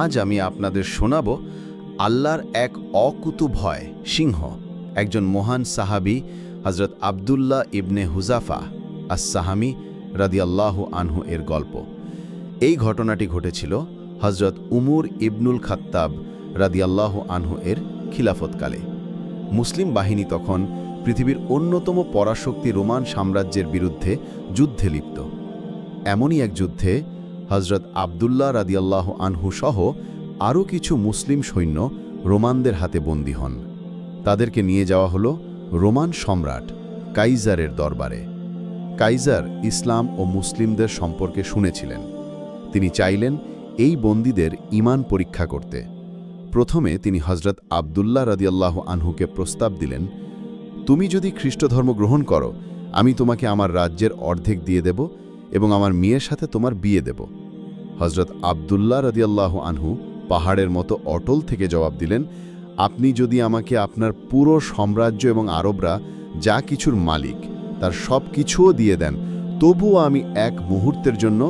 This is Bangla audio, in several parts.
আজ আমি আপনাদের শোনাব আল্লাহর এক অকুতুভয় সিংহ, একজন মহান সাহাবী হযরত আব্দুল্লাহ ইবনে হুযাফা আস-সাহামী রাদিয়াল্লাহু আনহু এর গল্প। এই ঘটনাটি ঘটেছিল হযরত উমর ইবনুল খাত্তাব রাদিয়াল্লাহু আনহু এর খিলাফতকালে। মুসলিম বাহিনী তখন পৃথিবীর অন্যতম পরাশক্তি রোমান সাম্রাজ্যের বিরুদ্ধে যুদ্ধে লিপ্ত। এমনই এক যুদ্ধে হযরত আব্দুল্লাহ রাদিয়াল্লাহু আনহু সহ আরও কিছু মুসলিম সৈন্য রোমানদের হাতে বন্দী হন। তাদেরকে নিয়ে যাওয়া হলো রোমান সম্রাট কাইজারের দরবারে। কাইজার ইসলাম ও মুসলিমদের সম্পর্কে শুনেছিলেন। তিনি চাইলেন এই বন্দীদের ঈমান পরীক্ষা করতে। প্রথমে তিনি হযরত আব্দুল্লাহ রাদিয়াল্লাহু আনহুকে প্রস্তাব দিলেন, তুমি যদি খ্রিস্টধর্ম গ্রহণ করো, আমি তোমাকে আমার রাজ্যের অর্ধেক দিয়ে দেব এবং আমার মেয়ের সাথে তোমার বিয়ে দেব। হযরত আব্দুল্লাহ রাদিয়াল্লাহু আনহু পাহাড়ের মতো অটল থেকে জবাব দিলেন, আপনি যদি আমাকে আপনার পুরো সাম্রাজ্য এবং আরবরা যা কিছুর মালিক তার সব কিছুও দিয়ে দেন, তবুও আমি এক মুহূর্তের জন্য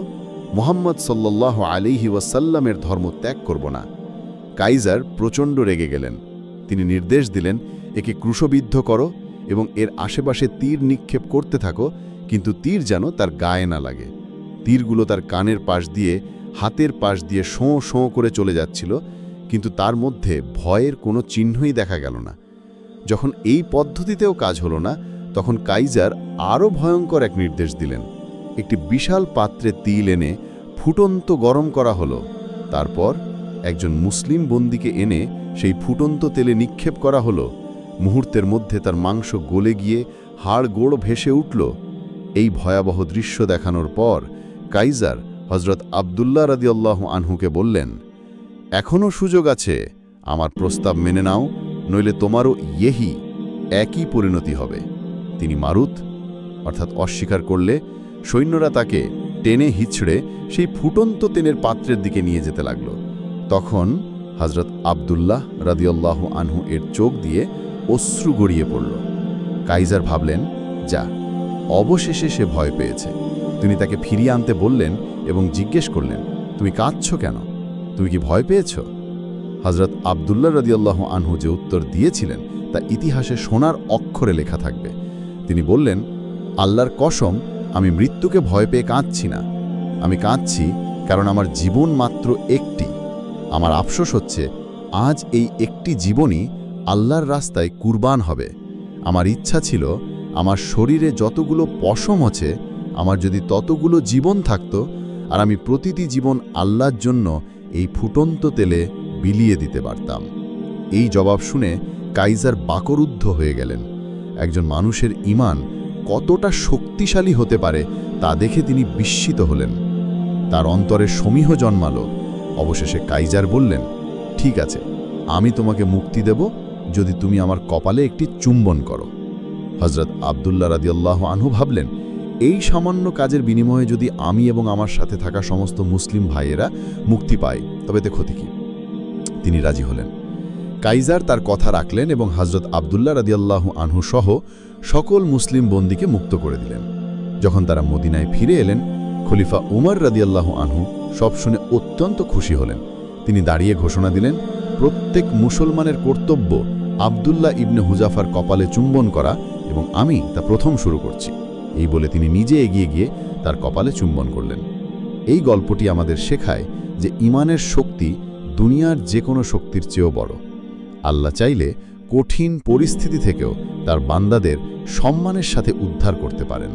মুহাম্মদ সাল্লাল্লাহু আলাইহি ওয়াসাল্লামের ধর্ম ত্যাগ করব না। কাইজার প্রচণ্ড রেগে গেলেন। তিনি নির্দেশ দিলেন, একে ক্রুশবিদ্ধ করো এবং এর আশেপাশে তীর নিক্ষেপ করতে থাকো, কিন্তু তীর যেন তার গায়ে না লাগে। তীরগুলো তার কানের পাশ দিয়ে, হাতের পাশ দিয়ে শোঁ শোঁ করে চলে যাচ্ছিল, কিন্তু তার মধ্যে ভয়ের কোনো চিহ্নই দেখা গেল না। যখন এই পদ্ধতিতেও কাজ হলো না, তখন কাইজার আরও ভয়ঙ্কর এক নির্দেশ দিলেন। একটি বিশাল পাত্রে তিল এনে ফুটন্ত গরম করা হলো। তারপর একজন মুসলিম বন্দীকে এনে সেই ফুটন্ত তেলে নিক্ষেপ করা হলো। মুহূর্তের মধ্যে তার মাংস গলে গিয়ে হাড় গোড় ভেসে উঠল। এই ভয়াবহ দৃশ্য দেখানোর পর কাইজার হযরত আব্দুল্লাহ রাদিয়াল্লাহু আনহুকে বললেন, এখনও সুযোগ আছে, আমার প্রস্তাব মেনে নাও, নইলে তোমারও একই পরিণতি হবে। তিনি মারুত অর্থাৎ অস্বীকার করলে সৈন্যরা তাকে টেনে হিচড়ে সেই ফুটন্ত তেলের পাত্রের দিকে নিয়ে যেতে লাগল। তখন হযরত আব্দুল্লাহ রাদিয়াল্লাহু আনহু এর চোখ দিয়ে অশ্রু গড়িয়ে পড়ল। কাইজার ভাবলেন, যা, অবশেষে সে ভয় পেয়েছে। তিনি তাকে ফিরিয়ে আনতে বললেন এবং জিজ্ঞেস করলেন, তুমি কাঁদছ কেন? তুমি কি ভয় পেয়েছ? হযরত আব্দুল্লাহ রাদিয়াল্লাহু আনহু যে উত্তর দিয়েছিলেন তা ইতিহাসে সোনার অক্ষরে লেখা থাকবে। তিনি বললেন, আল্লাহর কসম, আমি মৃত্যুকে ভয় পেয়ে কাঁদছি না। আমি কাঁদছি কারণ আমার জীবন মাত্র একটি। আমার আফসোস হচ্ছে, আজ এই একটি জীবনই আল্লাহর রাস্তায় কুরবান হবে। আমার ইচ্ছা ছিল, আমার শরীরে যতগুলো পশম আছে, আমার যদি ততগুলো জীবন থাকত, আর আমি প্রতিটি জীবন আল্লাহর জন্য এই ফুটন্ত তেলে বিলিয়ে দিতে পারতাম। এই জবাব শুনে কাইজার বাকরুদ্ধ হয়ে গেলেন। একজন মানুষের ঈমান কতটা শক্তিশালী হতে পারে তা দেখে তিনি বিস্মিত হলেন। তার অন্তরে সমীহ জন্মালো। অবশেষে কাইজার বললেন, ঠিক আছে, আমি তোমাকে মুক্তি দেব যদি তুমি আমার কপালে একটি চুম্বন করো। হযরত আব্দুল্লাহ রাদিয়াল্লাহু আনহু ভাবলেন, এই সামান্য কাজের বিনিময়ে যদি আমি এবং আমার সাথে থাকা সমস্ত মুসলিম ভাইয়েরা মুক্তি পাই, তবে তে ক্ষতি কি? তিনি রাজি হলেন। কাইজার তার কথা রাখলেন এবং হযরত আব্দুল্লাহ রাদিয়াল্লাহু আনহু সহ সকল মুসলিম বন্দীকে মুক্ত করে দিলেন। যখন তারা মদিনায় ফিরে এলেন, খলিফা উমর রাদিয়াল্লাহু আনহু সব শুনে অত্যন্ত খুশি হলেন। তিনি দাঁড়িয়ে ঘোষণা দিলেন, প্রত্যেক মুসলমানের কর্তব্য আব্দুল্লাহ ইবনে হুযাফার কপালে চুম্বন করা, এবং আমি তা প্রথম শুরু করছি। এই বলে তিনি নিজে এগিয়ে গিয়ে তার কপালে চুম্বন করলেন। এই গল্পটি আমাদের শেখায় যে ঈমানের শক্তি দুনিয়ার যে কোনো শক্তির চেয়েও বড়। আল্লাহ চাইলে কঠিন পরিস্থিতি থেকেও তার বান্দাদের সম্মানের সাথে উদ্ধার করতে পারেন।